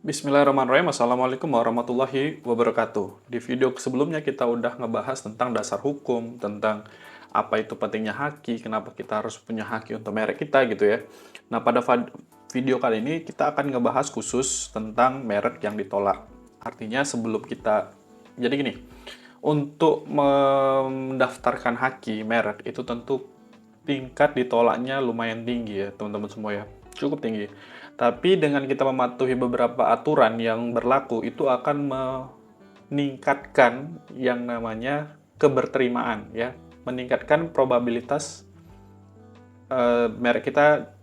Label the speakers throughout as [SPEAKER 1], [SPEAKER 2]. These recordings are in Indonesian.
[SPEAKER 1] Bismillahirrahmanirrahim. Assalamualaikum warahmatullahi wabarakatuh. Di video sebelumnya kita udah ngebahas tentang dasar hukum, tentang apa itu pentingnya haki, kenapa kita harus punya haki untuk merek kita gitu ya. Nah, pada video kali ini kita akan ngebahas khusus tentang merek yang ditolak. Artinya sebelum kita, jadi gini, untuk mendaftarkan haki merek itu tentu tingkat ditolaknya lumayan tinggi ya teman-teman semua ya, cukup tinggi. Tapi dengan kita mematuhi beberapa aturan yang berlaku itu akan meningkatkan yang namanya keberterimaan ya, meningkatkan probabilitas merek kita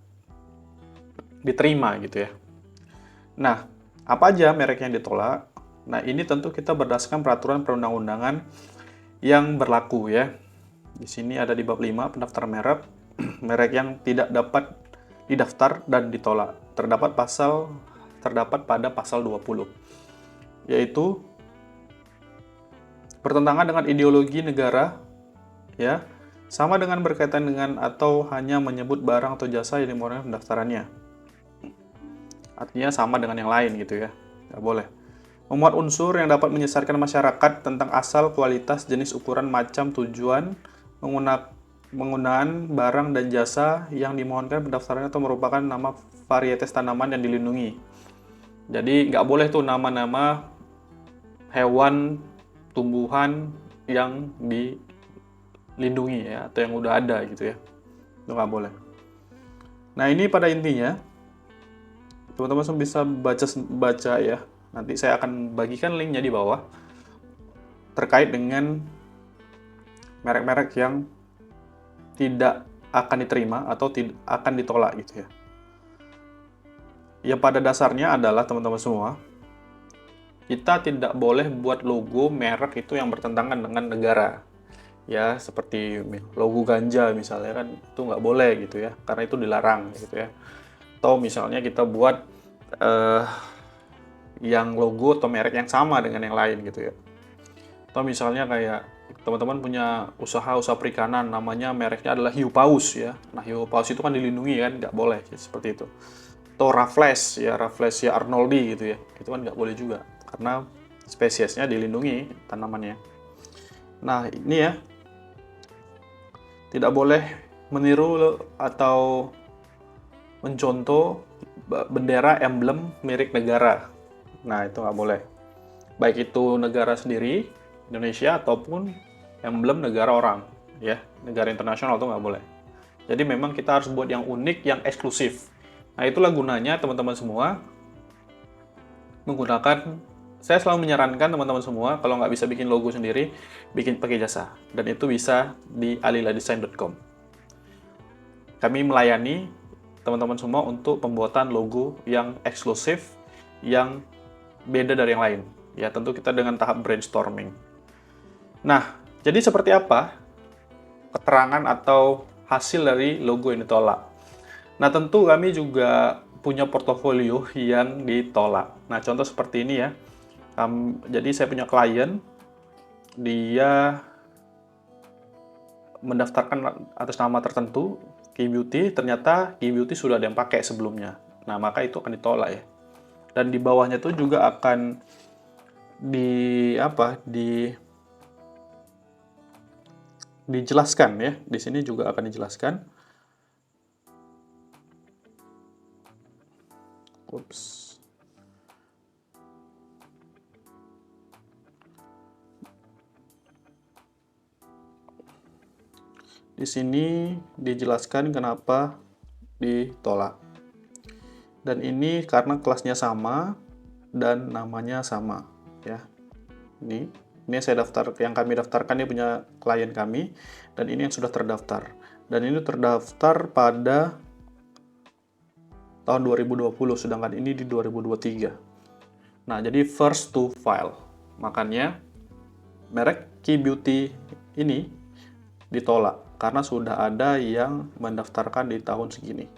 [SPEAKER 1] diterima gitu ya. Nah, apa aja merek yang ditolak? Nah, ini tentu kita berdasarkan peraturan perundang-undangan yang berlaku ya. Di sini ada di bab 5 pendaftaran merek, merek yang tidak dapat didaftar dan ditolak. Terdapat pada pasal 20, yaitu bertentangan dengan ideologi negara ya, sama dengan berkaitan dengan atau hanya menyebut barang atau jasa yang dimulai pendaftarannya. Artinya sama dengan yang lain gitu ya. Nggak boleh. Memuat unsur yang dapat menyesatkan masyarakat tentang asal, kualitas, jenis, ukuran, macam, tujuan, penggunaan barang dan jasa yang dimohonkan pendaftarannya atau merupakan nama varietas tanaman yang dilindungi. Jadi nggak boleh tuh nama-nama hewan, tumbuhan yang dilindungi ya, atau yang udah ada gitu ya. Itu nggak boleh. Nah, ini pada intinya teman-teman bisa baca ya. Nanti saya akan bagikan linknya di bawah terkait dengan merek-merek yang tidak akan diterima atau akan ditolak gitu ya. Yang pada dasarnya adalah teman-teman semua, kita tidak boleh buat logo merek itu yang bertentangan dengan negara. Ya, seperti logo ganja misalnya kan itu nggak boleh gitu ya, karena itu dilarang gitu ya. Atau misalnya kita buat yang logo atau merek yang sama dengan yang lain gitu ya. Atau misalnya kayak teman-teman punya usaha perikanan, namanya mereknya adalah hiu paus ya. Nah, hiu paus itu kan dilindungi kan, nggak boleh seperti itu. Atau Rafflesia arnoldi gitu ya, itu kan nggak boleh juga karena spesiesnya dilindungi tanamannya. Nah, ini ya, tidak boleh meniru atau mencontoh bendera emblem milik negara. Nah, itu nggak boleh. Baik itu negara sendiri, Indonesia, ataupun emblem negara orang, ya, negara internasional itu nggak boleh. Jadi memang kita harus buat yang unik, yang eksklusif. Nah, itulah gunanya teman-teman semua menggunakan, saya selalu menyarankan teman-teman semua, kalau nggak bisa bikin logo sendiri, bikin pakai jasa. Dan itu bisa di aliladesign.com. Kami melayani teman-teman semua untuk pembuatan logo yang eksklusif, yang beda dari yang lain. Ya, tentu kita dengan tahap brainstorming. Nah, jadi seperti apa keterangan atau hasil dari logo yang ditolak? Nah, tentu kami juga punya portofolio yang ditolak. Nah, contoh seperti ini ya. Jadi saya punya klien, dia mendaftarkan atas nama tertentu, Key Beauty, ternyata Key Beauty sudah ada yang pakai sebelumnya. Nah, maka itu akan ditolak ya. Dan di bawahnya itu juga akan dijelaskan ya. Di sini juga akan dijelaskan. Ups. Di sini dijelaskan kenapa ditolak. Dan ini karena kelasnya sama dan namanya sama ya. Ini saya daftar, yang kami daftarkan, ini punya klien kami, dan ini yang sudah terdaftar. Dan ini terdaftar pada tahun 2020, sedangkan ini di 2023. Nah, jadi first to file. Makanya merek Key Beauty ini ditolak karena sudah ada yang mendaftarkan di tahun segini.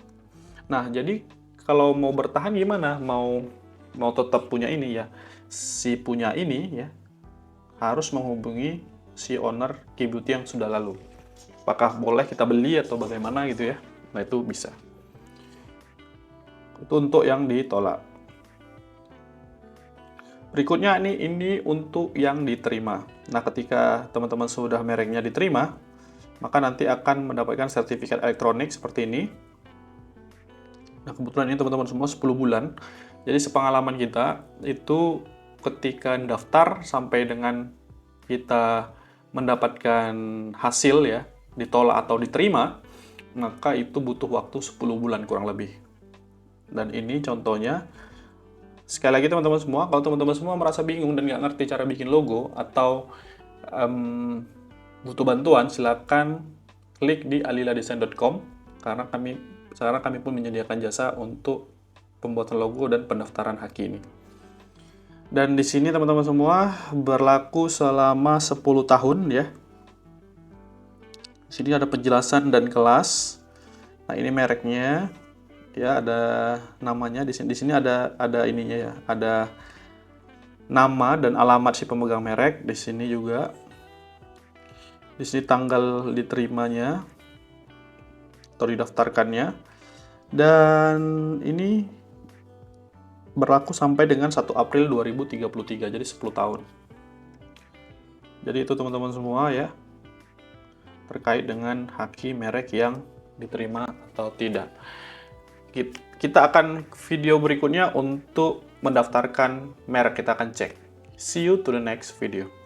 [SPEAKER 1] Nah, jadi kalau mau bertahan gimana? Mau tetap punya ini ya. Si punya ini ya harus menghubungi si owner Key Beauty yang sudah lalu. Apakah boleh kita beli atau bagaimana gitu ya? Nah, itu bisa. Itu untuk yang ditolak. Berikutnya ini untuk yang diterima. Nah, ketika teman-teman sudah mereknya diterima, maka nanti akan mendapatkan sertifikat elektronik seperti ini. Nah, kebetulan ini teman-teman semua 10 bulan. Jadi sepengalaman kita itu ketika daftar sampai dengan kita mendapatkan hasil ya, ditolak atau diterima, maka itu butuh waktu 10 bulan kurang lebih. Dan ini contohnya. Sekali lagi teman-teman semua, kalau teman-teman semua merasa bingung dan nggak ngerti cara bikin logo atau butuh bantuan, silakan klik di aliladesign.com karena sekarang kami pun menyediakan jasa untuk pembuatan logo dan pendaftaran haki ini. Dan di sini teman-teman semua berlaku selama 10 tahun ya. Di sini ada penjelasan dan kelas. Nah, ini mereknya. Ya, ada namanya di sini ada ininya ya, ada nama dan alamat si pemegang merek. Di sini juga, di sini tanggal diterimanya atau didaftarkannya, dan ini berlaku sampai dengan 1 April 2033, jadi 10 tahun. Jadi itu teman-teman semua ya, terkait dengan haki merek yang diterima atau tidak. Kita akan video berikutnya untuk mendaftarkan merek, kita akan cek. See you to the next video.